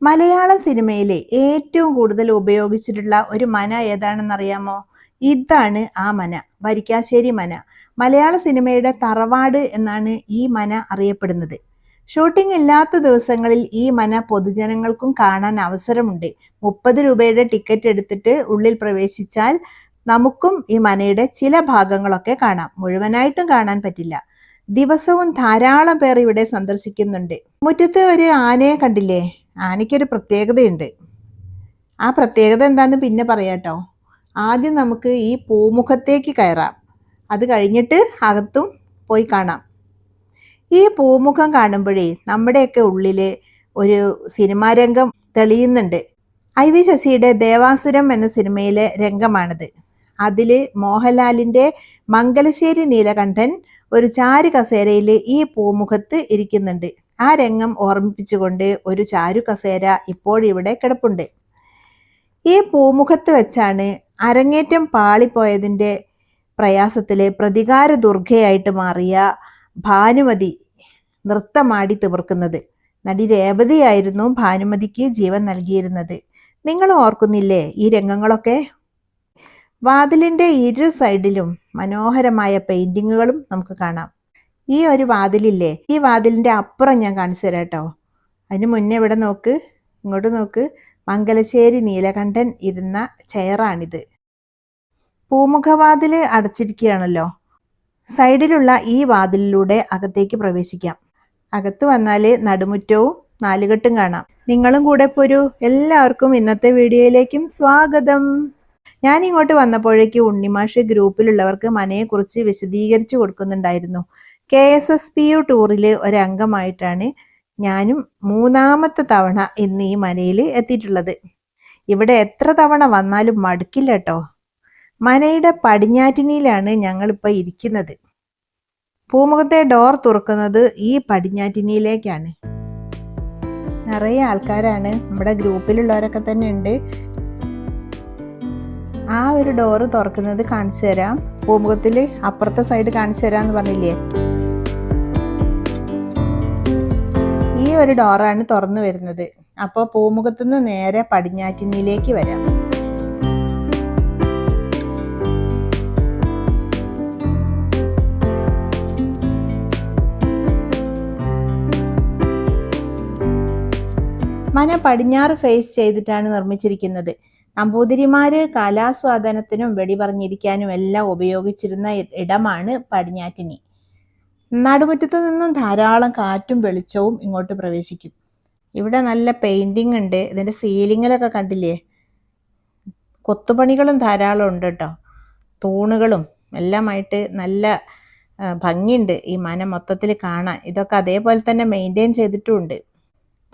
മലയാള സിനിമയിലെ ഏറ്റവും കൂടുതൽ ഉപയോഗിച്ചിട്ടുള്ള ഒരു മന ഏതാണെന്നറിയാമോ? ഇതാണ് ആ മന. വരിക്കാശ്ശേരി മന. മലയാള സിനിമയുടെ തറവാട് എന്നാണ് ഈ മന അറിയപ്പെടുന്നത്. ഷൂട്ടിംഗ് ഇല്ലാത്ത ദിവസങ്ങളിൽ ഈ മന പൊതുജനങ്ങൾക്കും കാണാൻ അവസരമുണ്ട്. 30 രൂപയുടെ ടിക്കറ്റ് എടുത്തിട്ട് ഉള്ളിൽ പ്രവേശിച്ചാൽ നമുക്കും ഈ മനയുടെ ചില ഭാഗങ്ങളൊക്കെ കാണാം. മുഴുവനായിട്ടും കാണാൻ പറ്റില്ല. ദിവസവും ധാരാളം പേർ ഇവിടെ സന്ദർശിക്കുന്നുണ്ട്. മുറ്റത്ത് ഒരു ആനയെ കണ്ടില്ലേ? ആനയ്ക്കൊരു പ്രത്യേകതയുണ്ട്. ആ പ്രത്യേകത എന്താന്ന് പിന്നെ പറയാട്ടോ. ആദ്യം നമുക്ക് ഈ പൂമുഖത്തേക്ക് കയറാം. അത് കഴിഞ്ഞിട്ട് അകത്തും പോയി കാണാം. ഈ പൂമുഖം കാണുമ്പോഴേ നമ്മുടെയൊക്കെ ഉള്ളില് ഒരു സിനിമാ രംഗം തെളിയുന്നുണ്ട്. IV ശശിയുടെ ദേവാസുരം എന്ന സിനിമയിലെ രംഗമാണിത്. അതില് മോഹൻലാലിന്റെ മംഗലശ്ശേരി നീലകണ്ഠൻ ഒരു ചാരു കസേരയിൽ ഈ പൂമുഖത്ത് ഇരിക്കുന്നുണ്ട്. ആ രംഗം ഓർമ്മിപ്പിച്ചുകൊണ്ട് ഒരു ചാരു കസേര ഇപ്പോഴിവിടെ കിടപ്പുണ്ട്. ഈ പൂമുഖത്ത് വെച്ചാണ് അരങ്ങേറ്റം പാളിപ്പോയതിൻ്റെ പ്രയാസത്തിലെ പ്രതികാര ദുർഗയായിട്ട് മാറിയ ഭാനുമതി നൃത്തമാടി തിമിർക്കുന്നത്. നടി രേവതിയായിരുന്നു ഭാനുമതിക്ക് ജീവൻ നൽകിയിരുന്നത്. നിങ്ങൾ ഓർക്കുന്നില്ലേ ഈ രംഗങ്ങളൊക്കെ? വാതിലിൻ്റെ ഇരു സൈഡിലും മനോഹരമായ പെയിന്റിങ്ങുകളും നമുക്ക് കാണാം. ഈ ഒരു വാതിലില്ലേ, ഈ വാതിലിൻ്റെ അപ്പുറം ഞാൻ കാണിച്ചു തരാം കേട്ടോ. അതിന് മുന്നേ ഇവിടെ നോക്ക്, ഇങ്ങോട്ട് നോക്ക്. മംഗലശ്ശേരി നീലകണ്ഠൻ ഇരുന്ന ചെയറാണിത്. പൂമുഖവാതിൽ അടച്ചിരിക്കുകയാണല്ലോ. സൈഡിലുള്ള ഈ വാതിലിലൂടെ അകത്തേക്ക് പ്രവേശിക്കാം. അകത്ത് വന്നാൽ നടുമുറ്റവും നാലുകെട്ടും കാണാം. നിങ്ങളും കൂടെ പോരൂ. എല്ലാവർക്കും ഇന്നത്തെ വീഡിയോയിലേക്കും സ്വാഗതം. ഞാൻ ഇങ്ങോട്ട് വന്നപ്പോഴേക്ക് ഉണ്ണിമാഷ് ഗ്രൂപ്പിലുള്ളവർക്ക് മനയെക്കുറിച്ച് വിശദീകരിച്ചു കൊടുക്കുന്നുണ്ടായിരുന്നു. KSSPU ടൂറിൽ ഒരംഗമായിട്ടാണ് ഞാനും 3ാമത്തെ തവണ ഇന്ന് ഈ മനയിൽ എത്തിയിട്ടുള്ളത്. ഇവിടെ എത്ര തവണ വന്നാലും മടുക്കില്ല കേട്ടോ. മനയുടെ പടിഞ്ഞാറ്റിനിയിലാണ് ഞങ്ങളിപ്പോൾ ഇരിക്കുന്നത്. പൂമുഖത്തെ ഡോർ തുറക്കുന്നത് ഈ പടിഞ്ഞാറ്റിനിയിലേക്കാണ്. നിറയെ ആൾക്കാരാണ്. നമ്മുടെ ഗ്രൂപ്പിലുള്ളവരൊക്കെ തന്നെ ഉണ്ട്. ആ ഒരു ഡോറ് തുറക്കുന്നത് കാണിച്ചു തരാം. പൂമുഖത്തിൽ അപ്പുറത്തെ സൈഡ് കാണിച്ചു തരാമെന്ന് പറഞ്ഞില്ലേ, ഈ ഒരു ഡോറാണ് തുറന്നു വരുന്നത്. അപ്പോൾ പൂമുഖത്തുനിന്ന് നേരെ പടിഞ്ഞാറ്റിനിയിലേക്ക് വരാം. മന പടിഞ്ഞാറ് ഫേസ് ചെയ്തിട്ടാണ് നിർമ്മിച്ചിരിക്കുന്നത്. നമ്പൂതിരിമാര് കലാസ്വാദനത്തിനും വെടിപറഞ്ഞിരിക്കാനും എല്ലാം ഉപയോഗിച്ചിരുന്ന ഇടമാണ് പടിഞ്ഞാറ്റിനി. നടുമുറ്റത്തു നിന്നും ധാരാളം കാറ്റും വെളിച്ചവും ഇങ്ങോട്ട് പ്രവേശിക്കും. ഇവിടെ നല്ല പെയിന്റിംഗ് ഉണ്ട്. ഇതിൻ്റെ സീലിങ്ങിലൊക്കെ കണ്ടില്ലേ, കൊത്തുപണികളും ധാരാളം ഉണ്ട് കേട്ടോ. തൂണുകളും എല്ലാമായിട്ട് നല്ല ഭംഗിയുണ്ട് ഈ മന മൊത്തത്തിൽ കാണാൻ. ഇതൊക്കെ അതേപോലെ തന്നെ മെയിൻറ്റെയിൻ ചെയ്തിട്ടുമുണ്ട്.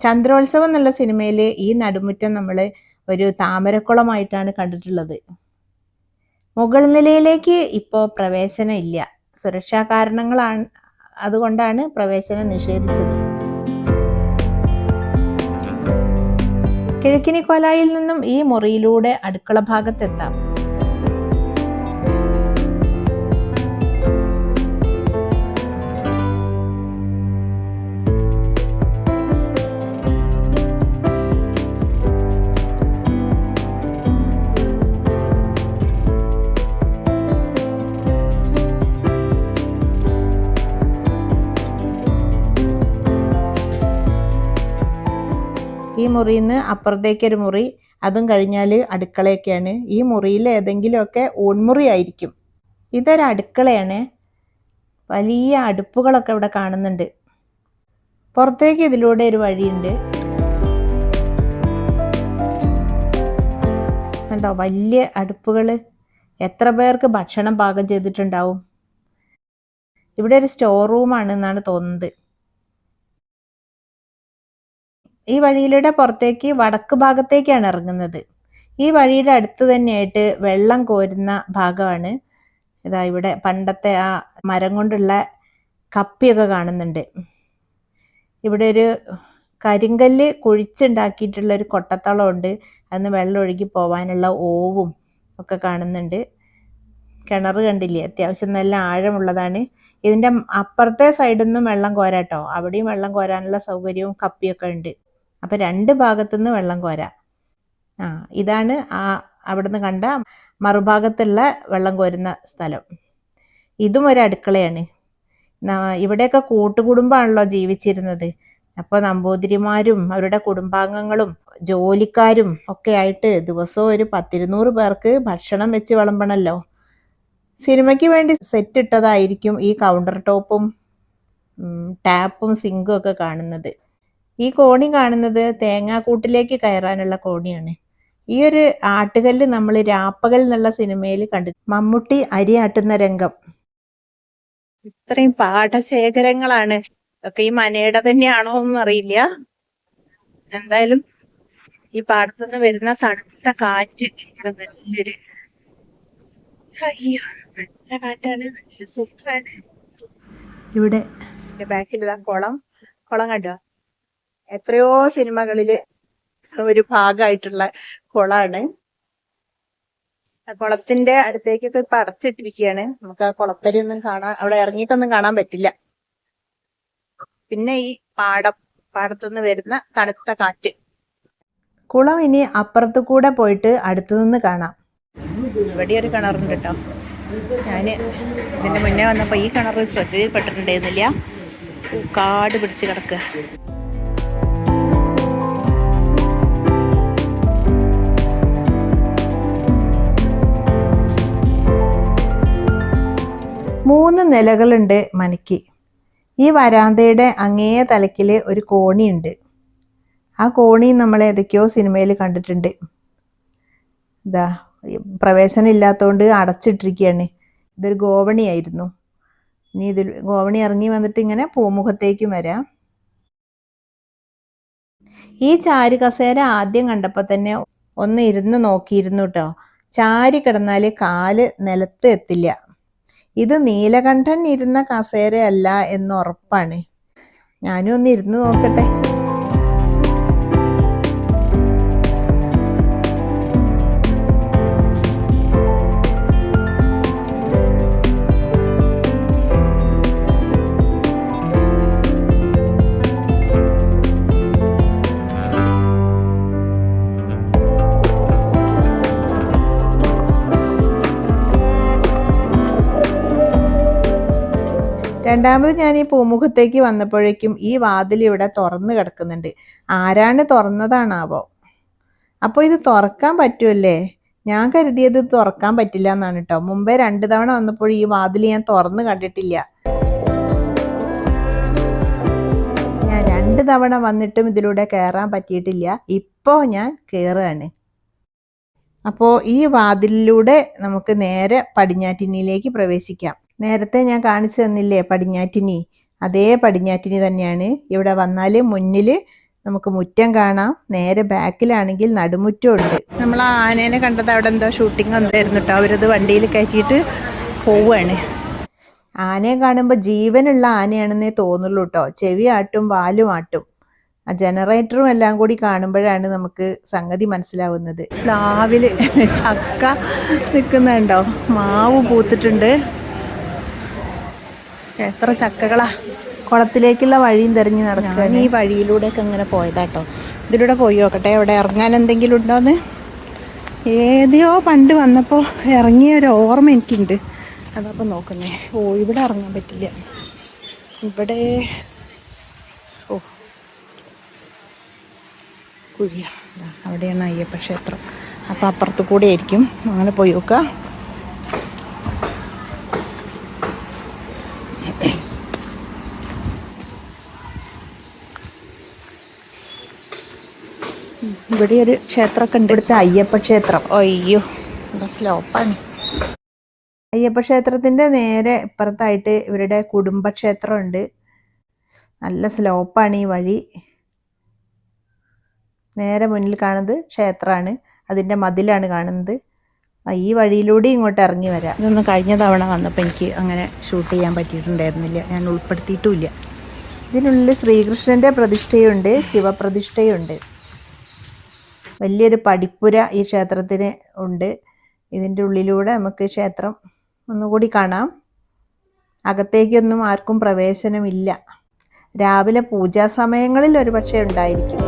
ചന്ദ്രോത്സവം എന്നുള്ള സിനിമയിൽ ഈ നടുമുറ്റം നമ്മൾ ഒരു താമരക്കുളമായിട്ടാണ് കണ്ടിട്ടുള്ളത്. മുകൾ നിലയിലേക്ക് ഇപ്പോൾ പ്രവേശനം ഇല്ല. സുരക്ഷാ കാരണങ്ങളാണ്, അതുകൊണ്ടാണ് പ്രവേശനം നിഷേധിച്ചത്. കിഴക്കിനിക്കോലായിൽ നിന്നും ഈ മുറിയിലൂടെ അടുക്കള ഭാഗത്തെത്താം. ഈ മുറിയിൽ നിന്ന് അപ്പുറത്തേക്കൊരു മുറി, അതും കഴിഞ്ഞാൽ അടുക്കളയൊക്കെയാണ്. ഈ മുറിയിൽ ഏതെങ്കിലുമൊക്കെ ഊൺമുറി ആയിരിക്കും. ഇതൊരു അടുക്കളയാണ്. വലിയ അടുപ്പുകളൊക്കെ ഇവിടെ കാണുന്നുണ്ട്. പുറത്തേക്ക് ഇതിലൂടെ ഒരു വഴിയുണ്ട്. കണ്ടോ, വലിയ അടുപ്പുകൾ. എത്ര പേർക്ക് ഭക്ഷണം പാകം ചെയ്തിട്ടുണ്ടാവും. ഇവിടെ ഒരു സ്റ്റോർ റൂമാണ് എന്നാണ് തോന്നുന്നത്. ഈ വഴിയിലൂടെ പുറത്തേക്ക് വടക്ക് ഭാഗത്തേക്കാണ് ഇറങ്ങുന്നത്. ഈ വഴിയുടെ അടുത്ത് തന്നെയായിട്ട് വെള്ളം കോരുന്ന ഭാഗമാണ്. ഇതാ ഇവിടെ പണ്ടത്തെ ആ മരം കൊണ്ടുള്ള കപ്പിയൊക്കെ കാണുന്നുണ്ട്. ഇവിടെ ഒരു കരിങ്കല്ല് കുഴിച്ചുണ്ടാക്കിയിട്ടുള്ള ഒരു കൊട്ടത്തളമുണ്ട്. അന്ന് വെള്ളം ഒഴുകി പോവാനുള്ള ഓവും ഒക്കെ കാണുന്നുണ്ട്. കിണർ കണ്ടില്ലേ, അത്യാവശ്യം നല്ല ആഴമുള്ളതാണ്. ഇതിൻ്റെ അപ്പുറത്തെ സൈഡിൽ നിന്നും വെള്ളം കോരാട്ടോ. അവിടെയും വെള്ളം കോരാനുള്ള സൗകര്യവും കപ്പിയൊക്കെ ഉണ്ട്. അപ്പം 2 ഭാഗത്തുനിന്ന് വെള്ളം കോരാം. ഇതാണ് അവിടുന്ന് കണ്ട മറുഭാഗത്തുള്ള വെള്ളം കോരുന്ന സ്ഥലം. ഇതും ഒരു അടുക്കളയാണ്. ഇവിടെയൊക്കെ കൂട്ടുകുടുംബമാണല്ലോ ജീവിച്ചിരുന്നത്. അപ്പോൾ നമ്പൂതിരിമാരും അവരുടെ കുടുംബാംഗങ്ങളും ജോലിക്കാരും ഒക്കെ ആയിട്ട് ദിവസവും ഒരു 10-200 പേർക്ക് ഭക്ഷണം വെച്ച് വിളമ്പണമല്ലോ. സിനിമയ്ക്ക് വേണ്ടി സെറ്റ് ഇട്ടതായിരിക്കും ഈ കൗണ്ടർ ടോപ്പും ടാപ്പും സിങ്കും ഒക്കെ കാണുന്നത്. ഈ കോണി കാണുന്നത് തേങ്ങാക്കൂട്ടിലേക്ക് കയറാനുള്ള കോണിയാണ്. ഈ ഒരു ആട്ടുകല്ല് നമ്മൾ രാപ്പകൽ എന്നുള്ള സിനിമയിൽ കണ്ടു. മമ്മൂട്ടി അരി ആട്ടുന്ന രംഗം. ഇത്രയും പാടശേഖരങ്ങളാണ്. ഒക്കെ ഈ മനയുടെ തന്നെയാണോ എന്നും അറിയില്ല. എന്തായാലും ഈ പാടത്തുനിന്ന് വരുന്ന തണുത്ത കാറ്റ് നല്ലൊരു നല്ല കാറ്റാണ്, നല്ല സൂപ്പറാണ്. ഇവിടെ ബാക്കിൽ ഇതാ കുളം കണ്ടോ? എത്രയോ സിനിമകളില് ഒരു ഭാഗമായിട്ടുള്ള കുളമാണ്. കുളത്തിന്റെ അടുത്തേക്കൊക്കെ ഇപ്പൊ അടച്ചിട്ടിരിക്കുകയാണ്. നമുക്ക് ആ കുളത്തരിയൊന്നും അവിടെ ഇറങ്ങിയിട്ടൊന്നും കാണാൻ പറ്റില്ല. പിന്നെ ഈ പാടത്തുനിന്ന് വരുന്ന തണുത്ത കാറ്റ്. കുളം ഇനി അപ്പുറത്ത് കൂടെ പോയിട്ട് അടുത്തു നിന്ന് കാണാം. ഇവിടെ ഒരു കിണറുണ്ട് കേട്ടോ. ഞാന് ഇതിന്റെ മുന്നേ വന്നപ്പോ ഈ കിണർ ശ്രദ്ധയിൽപ്പെട്ടിട്ടുണ്ടായിരുന്നില്ല. കാട് പിടിച്ച് കിടക്കുക. മൂന്ന് നിലകളുണ്ട് മനയ്ക്ക്. ഈ വരാന്തയുടെ അങ്ങേ തലക്കില് ഒരു കോണിയുണ്ട്. ആ കോണി നമ്മൾ ഏതൊക്കെയോ സിനിമയിൽ കണ്ടിട്ടുണ്ട്. ഇതാ പ്രവേശനം ഇല്ലാത്തതുകൊണ്ട് അടച്ചിട്ടിരിക്കുകയാണ്. ഇതൊരു ഗോവണിയായിരുന്നു. ഇനി ഇതിൽ ഗോവണി ഇറങ്ങി വന്നിട്ട് ഇങ്ങനെ പൂമുഖത്തേക്കും വരാം. ഈ ചാരു കസേര ആദ്യം കണ്ടപ്പോൾ തന്നെ ഒന്ന് ഇരുന്ന് നോക്കിയിരുന്നു കേട്ടോ. ചാരി കിടന്നാൽ കാല് നിലത്ത് എത്തില്ല. ഇത് നീലകണ്ഠൻ ഇരുന്ന കസേരയല്ല എന്ന് ഉറപ്പാണ്. ഞാനും ഒന്ന് ഇരുന്ന് നോക്കട്ടെ. രണ്ടാമത് ഞാൻ ഈ പൂമുഖത്തേക്ക് വന്നപ്പോഴേക്കും ഈ വാതിൽ ഇവിടെ തുറന്നു കിടക്കുന്നുണ്ട്. ആരാണ് തുറന്നതാണാവോ? അപ്പോൾ ഇത് തുറക്കാൻ പറ്റുമല്ലേ? ഞാൻ കരുതിയത് തുറക്കാൻ പറ്റില്ല എന്നാണ് കേട്ടോ. മുമ്പേ 2 തവണ വന്നപ്പോൾ ഈ വാതിൽ ഞാൻ തുറന്ന് കണ്ടിട്ടില്ല. ഞാൻ 2 തവണ വന്നിട്ടും ഇതിലൂടെ കയറാൻ പറ്റിയിട്ടില്ല. ഇപ്പോൾ ഞാൻ കയറുകയാണ്. അപ്പോൾ ഈ വാതിലിലൂടെ നമുക്ക് നേരെ പടിഞ്ഞാറ്റിനിയിലേക്ക് പ്രവേശിക്കാം. നേരത്തെ ഞാൻ കാണിച്ചു തന്നില്ലേ പടിഞ്ഞാറ്റിനി? അതേ പടിഞ്ഞാറ്റിനി തന്നെയാണ്. ഇവിടെ വന്നാൽ മുന്നിൽ നമുക്ക് മുറ്റം കാണാം. നേരെ ബാക്കിലാണെങ്കിൽ നടുമുറ്റം ഉണ്ട്. നമ്മൾ ആ ആനേനെ കണ്ടത് അവിടെ എന്തോ ഷൂട്ടിംഗ് എന്തായിരുന്നു കേട്ടോ. അവരത് വണ്ടിയിൽ കയറ്റിയിട്ട് പോവുകയാണ്. ആനയെ കാണുമ്പോൾ ജീവനുള്ള ആനയാണെന്നേ തോന്നുള്ളൂ കേട്ടോ. ചെവി ആട്ടും വാലും ആട്ടും. ആ ജനറേറ്ററും എല്ലാം കൂടി കാണുമ്പോഴാണ് നമുക്ക് സംഗതി മനസ്സിലാവുന്നത്. പ്ലാവിൽ ചക്ക നിൽക്കുന്നുണ്ടോ? മാവ് പൂത്തിട്ടുണ്ട്. എത്ര ചക്കകളാ! കുളത്തിലേക്കുള്ള വഴിയും തെരഞ്ഞു നടക്കുക. ഈ വഴിയിലൂടെയൊക്കെ ഇങ്ങനെ പോയതാട്ടോ. ഇതിലൂടെ പോയി നോക്കട്ടെ അവിടെ ഇറങ്ങാൻ എന്തെങ്കിലും ഉണ്ടോയെന്ന്. ഏതെയോ പണ്ട് വന്നപ്പോൾ ഇറങ്ങിയ ഒരു ഓർമ്മ എനിക്കുണ്ട്. അതപ്പോൾ നോക്കുന്നേ. ഇവിടെ ഇറങ്ങാൻ പറ്റില്ല. ഇവിടെ കുഴിയ അവിടെയാണ് അയ്യപ്പ ക്ഷേത്രം. അപ്പോൾ അപ്പുറത്ത് കൂടെ ആയിരിക്കും. അങ്ങനെ പോയി നോക്കാം. ഇവിടെ ഒരു ക്ഷേത്രമൊക്കെ ഉണ്ട്. ഇവിടുത്തെ അയ്യപ്പ ക്ഷേത്രം. അയ്യോ എന്താ സ്ലോപ്പാണ്. അയ്യപ്പ ക്ഷേത്രത്തിൻ്റെ നേരെ ഇപ്പുറത്തായിട്ട് ഇവരുടെ കുടുംബക്ഷേത്രമുണ്ട്. നല്ല സ്ലോപ്പാണ് ഈ വഴി. നേരെ മുന്നിൽ കാണുന്നത് ക്ഷേത്രമാണ്. അതിൻ്റെ മതിലാണ് കാണുന്നത്. ഈ വഴിയിലൂടെ ഇങ്ങോട്ട് ഇറങ്ങി വരാം. ഇതൊന്നും കഴിഞ്ഞ തവണ വന്നപ്പോൾ എനിക്ക് അങ്ങനെ ഷൂട്ട് ചെയ്യാൻ പറ്റിയിട്ടുണ്ടായിരുന്നില്ല. ഞാൻ ഉൾപ്പെടുത്തിയിട്ടുമില്ല. ഇതിനുള്ളിൽ ശ്രീകൃഷ്ണൻ്റെ പ്രതിഷ്ഠയുണ്ട്, ശിവപ്രതിഷ്ഠയുണ്ട്. വലിയൊരു പടിപ്പുര ഈ ക്ഷേത്രത്തിന് ഉണ്ട്. ഇതിൻ്റെ ഉള്ളിലൂടെ നമുക്ക് ക്ഷേത്രം ഒന്നുകൂടി കാണാം. അകത്തേക്കൊന്നും ആർക്കും പ്രവേശനമില്ല. രാവിലെ പൂജാ സമയങ്ങളിൽ ഒരുപക്ഷെ ഉണ്ടായിരിക്കും.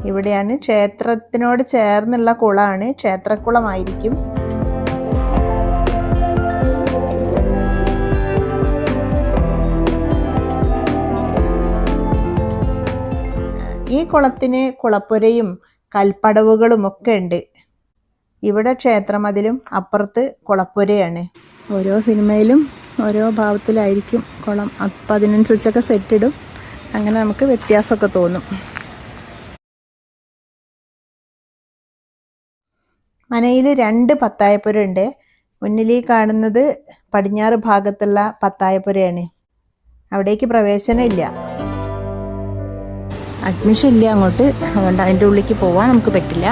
ഇവിടെയാണ് ക്ഷേത്രത്തിനോട് ചേർന്നുള്ള കുളമാണ്, ക്ഷേത്രക്കുളമായിരിക്കും. ഈ കുളത്തിന് കുളപ്പുരയും കൽപ്പടവുകളും ഒക്കെ ഉണ്ട്. ഇവിടെ ക്ഷേത്രമതിലും അപ്പുറത്ത് കുളപ്പുരയാണ്. ഓരോ സിനിമയിലും ഓരോ ഭാവത്തിലായിരിക്കും കുളം. അപ്പം അതിനനുസരിച്ചൊക്കെ സെറ്റിടും. അങ്ങനെ നമുക്ക് വ്യത്യാസമൊക്കെ തോന്നും. മനയിൽ 2 പത്തായപ്പുര ഉണ്ട്. മുന്നിൽ കാണുന്നത് പടിഞ്ഞാറ് ഭാഗത്തുള്ള പത്തായപ്പുരയാണ്. അവിടേക്ക് പ്രവേശനം ഇല്ല, അഡ്മിഷൻ ഇല്ല അങ്ങോട്ട്. അതുകൊണ്ട് അതിൻ്റെ ഉള്ളിലേക്ക് പോവാൻ നമുക്ക് പറ്റില്ല.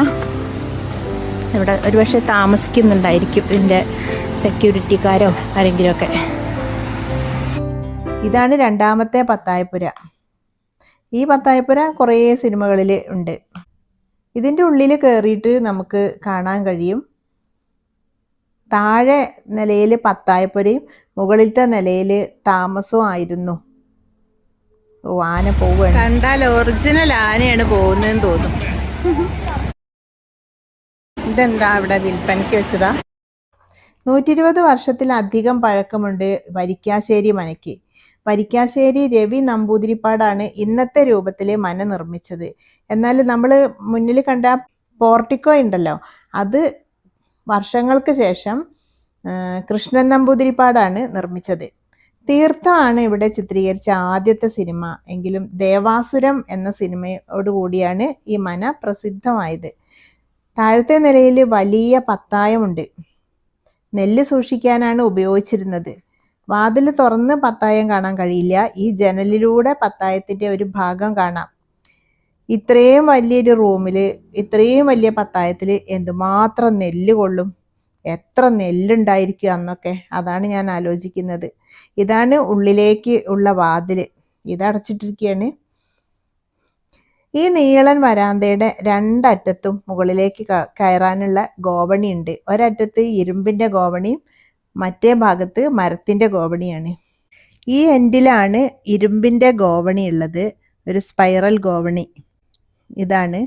ഇവിടെ ഒരുപക്ഷെ താമസിക്കുന്നുണ്ടായിരിക്കും ഇതിൻ്റെ സെക്യൂരിറ്റിക്കാരോ ആരെങ്കിലുമൊക്കെ. ഇതാണ് 2ാമത്തെ പത്തായപ്പുര. ഈ പത്തായപ്പുര കുറേ സിനിമകളിൽ ഉണ്ട്. ഇതിൻ്റെ ഉള്ളിൽ കയറിയിട്ട് നമുക്ക് കാണാൻ കഴിയും, താഴെ നിലയിൽ പത്തായപ്പുരയും മുകളിലത്തെ നിലയിൽ താമസവും ആയിരുന്നു. ഓ, ആന പോവുകയാണ്. കണ്ടാൽ ഒറിജിനൽ ആനയാണ് പോകുന്നതെന്ന് തോന്നും. ഇതെന്താ ഇവിടെ വിൽപ്പനയ്ക്ക് വെച്ചതാ? 120 വർഷത്തിലധികം പഴക്കമുണ്ട് വരിക്കാശ്ശേരി മനയ്ക്ക്. വരിക്കാശ്ശേരി രവി നമ്പൂതിരിപ്പാടാണ് ഇന്നത്തെ രൂപത്തിൽ മന നിർമ്മിച്ചത്. എന്നാൽ നമ്മൾ മുന്നിൽ കണ്ട പോർട്ടിക്കോ ഉണ്ടല്ലോ, അത് വർഷങ്ങൾക്ക് ശേഷം കൃഷ്ണൻ നമ്പൂതിരിപ്പാടാണ് നിർമ്മിച്ചത്. തീർത്ഥമാണ് ഇവിടെ ചിത്രീകരിച്ച ആദ്യത്തെ സിനിമ. എങ്കിലും ദേവാസുരം എന്ന സിനിമയോടുകൂടിയാണ് ഈ മന പ്രസിദ്ധമായത്. താഴത്തെ നിലയിൽ വലിയ പത്തായമുണ്ട്. നെല്ല് സൂക്ഷിക്കാനാണ് ഉപയോഗിച്ചിരുന്നത്. വാതിൽ തുറന്ന് പത്തായം കാണാൻ കഴിയില്ല. ഈ ജനലിലൂടെ പത്തായത്തിൻ്റെ ഒരു ഭാഗം കാണാം. ഇത്രയും വലിയൊരു റൂമിൽ ഇത്രയും വലിയ പത്തായത്തിൽ എന്തുമാത്രം നെല്ല് കൊള്ളും? എത്ര നെല്ലുണ്ടായിരിക്കും അന്നൊക്കെ? അതാണ് ഞാൻ ആലോചിക്കുന്നത്. ഇതാണ് ഉള്ളിലേക്ക് ഉള്ള വാതിൽ. ഇതടച്ചിട്ടിരിക്കുകയാണ്. ഈ നീളൻ വരാന്തയുടെ 2 അറ്റത്തും മുകളിലേക്ക് കയറാനുള്ള ഗോവണി ഉണ്ട്. ഒരറ്റത്ത് ഇരുമ്പിൻ്റെ ഗോവണിയും മറ്റേ ഭാഗത്ത് മരത്തിൻ്റെ ഗോവണിയാണ്. ഈ എൻഡിലാണ് ഇരുമ്പിൻ്റെ ഗോവണി ഉള്ളത്, ഒരു സ്പൈറൽ ഗോവണി. ഇതാണ്.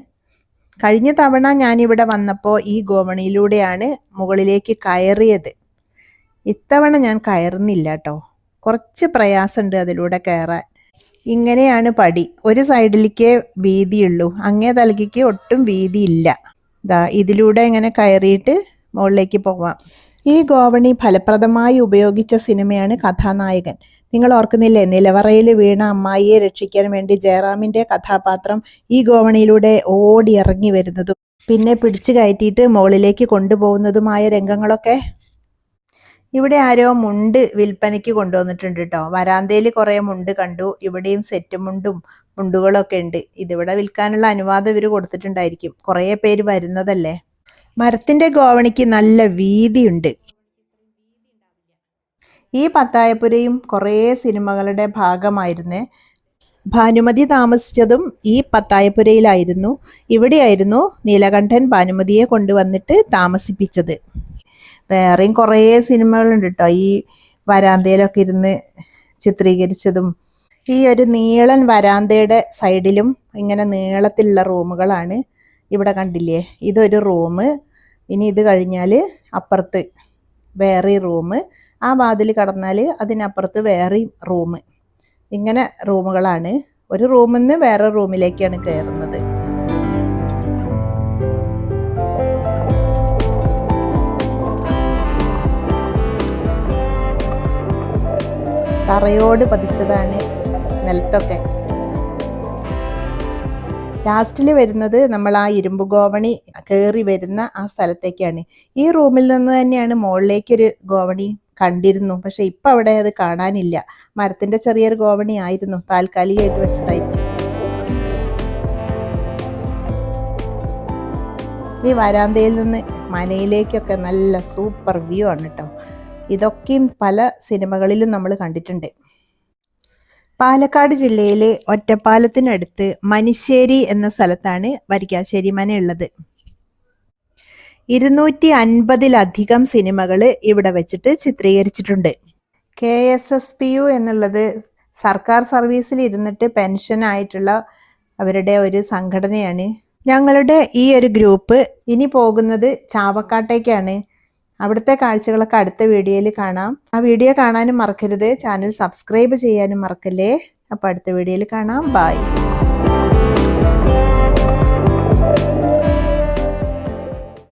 കഴിഞ്ഞ തവണ ഞാനിവിടെ വന്നപ്പോൾ ഈ ഗോവണിയിലൂടെയാണ് മുകളിലേക്ക് കയറിയത്. ഇത്തവണ ഞാൻ കയറുന്നില്ല കേട്ടോ, കുറച്ച് പ്രയാസമുണ്ട് അതിലൂടെ കയറാൻ. ഇങ്ങനെയാണ് പടി. ഒരു സൈഡിലേക്ക് വീതിയുള്ളൂ, അങ്ങേ തലയ്ക്ക് ഒട്ടും വീതിയില്ല. ഇതിലൂടെ ഇങ്ങനെ കയറിയിട്ട് മുകളിലേക്ക് പോവാം. ഈ ഗോവണി ഫലപ്രദമായി ഉപയോഗിച്ച സിനിമയാണ് കഥാനായകൻ. നിങ്ങൾ ഓർക്കുന്നില്ലേ, നിലവറയിൽ വീണ അമ്മായിയെ രക്ഷിക്കാൻ വേണ്ടി ജയറാമിൻ്റെ കഥാപാത്രം ഈ ഗോവണിയിലൂടെ ഓടി ഇറങ്ങി വരുന്നതും പിന്നെ പിടിച്ചു കയറ്റിയിട്ട് മുകളിലേക്ക് കൊണ്ടുപോകുന്നതുമായ രംഗങ്ങളൊക്കെ. ഇവിടെ ആരോ മുണ്ട് വിൽപ്പനയ്ക്ക് കൊണ്ടുവന്നിട്ടുണ്ട് കേട്ടോ. വരാന്തയിൽ കുറേ മുണ്ട് കണ്ടു. ഇവിടെയും സെറ്റ് മുണ്ടുകളൊക്കെ ഉണ്ട്. ഇതിവിടെ വിൽക്കാനുള്ള അനുവാദം ഇവർ കൊടുത്തിട്ടുണ്ടായിരിക്കും, കുറേ പേര് വരുന്നതല്ലേ. മരത്തിൻ്റെ ഗോവണിക്ക് നല്ല വീതിയുണ്ട്. ഈ പത്തായപ്പുരയും കുറേ സിനിമകളുടെ ഭാഗമായിരുന്നേ. ഭാനുമതി താമസിച്ചതും ഈ പത്തായപ്പുരയിലായിരുന്നു. ഇവിടെയായിരുന്നു നീലകണ്ഠൻ ഭാനുമതിയെ കൊണ്ടുവന്നിട്ട് താമസിപ്പിച്ചത്. വേറെയും കുറേ സിനിമകളുണ്ട് കേട്ടോ ഈ വരാന്തയിലൊക്കെ ഇരുന്ന് ചിത്രീകരിച്ചതും. ഈ ഒരു നീളൻ വരാന്തയുടെ സൈഡിലും ഇങ്ങനെ നീളത്തിലുള്ള റൂമുകളാണ്. ഇവിടെ കണ്ടില്ലേ, ഇതൊരു റൂം. ഇനി ഇത് കഴിഞ്ഞാൽ അപ്പുറത്ത് വേറെ റൂം, ആ വാതിൽ കടന്നാൽ അതിനപ്പുറത്ത് വേറെ റൂം. ഇങ്ങനെ റൂമുകളാണ്. ഒരു റൂമിൽ നിന്ന് വേറെ റൂമിലേക്കാണ് കയറുന്നത്. തറയോട് പതിച്ചതാണ് നിലത്തൊക്കെ. ലാസ്റ്റിൽ വരുന്നത് നമ്മൾ ആ ഇരുമ്പ് ഗോവണി കയറി വരുന്ന ആ സ്ഥലത്തേക്കാണ്. ഈ റൂമിൽ നിന്ന് തന്നെയാണ് മുകളിലേക്കൊരു ഗോവണി കണ്ടിരുന്നു, പക്ഷെ ഇപ്പം അവിടെ അത് കാണാനില്ല. മരത്തിൻ്റെ ചെറിയൊരു ഗോവണി ആയിരുന്നു, താൽക്കാലികമായിട്ട് വെച്ചതായിരുന്നു. ഈ വരാന്തയിൽ നിന്ന് മനയിലേക്കൊക്കെ നല്ല സൂപ്പർ വ്യൂ ആണ് കേട്ടോ. ഇതൊക്കെയും പല സിനിമകളിലും നമ്മൾ കണ്ടിട്ടുണ്ട്. പാലക്കാട് ജില്ലയിലെ ഒറ്റപ്പാലത്തിനടുത്ത് മനിശ്ശേരി എന്ന സ്ഥലത്താണ് വരിക്കാശ്ശേരി മന ഉള്ളത്. 250-ലധികം സിനിമകൾ ഇവിടെ വെച്ചിട്ട് ചിത്രീകരിച്ചിട്ടുണ്ട്. KSSPU എന്നുള്ളത് സർക്കാർ സർവീസിൽ ഇരുന്നിട്ട് പെൻഷൻ ആയിട്ടുള്ള അവരുടെ ഒരു സംഘടനയാണ്. ഞങ്ങളുടെ ഈ ഒരു ഗ്രൂപ്പ് ഇനി പോകുന്നത് ചാവക്കാട്ടേക്കാണ്. അവിടുത്തെ കാഴ്ചകളൊക്കെ അടുത്ത വീഡിയോയിൽ കാണാം. ആ വീഡിയോ കാണാനും മറക്കരുത്. ചാനൽ സബ്സ്ക്രൈബ് ചെയ്യാനും മറക്കല്ലേ. അപ്പോൾ അടുത്ത വീഡിയോയിൽ കാണാം. ബൈ.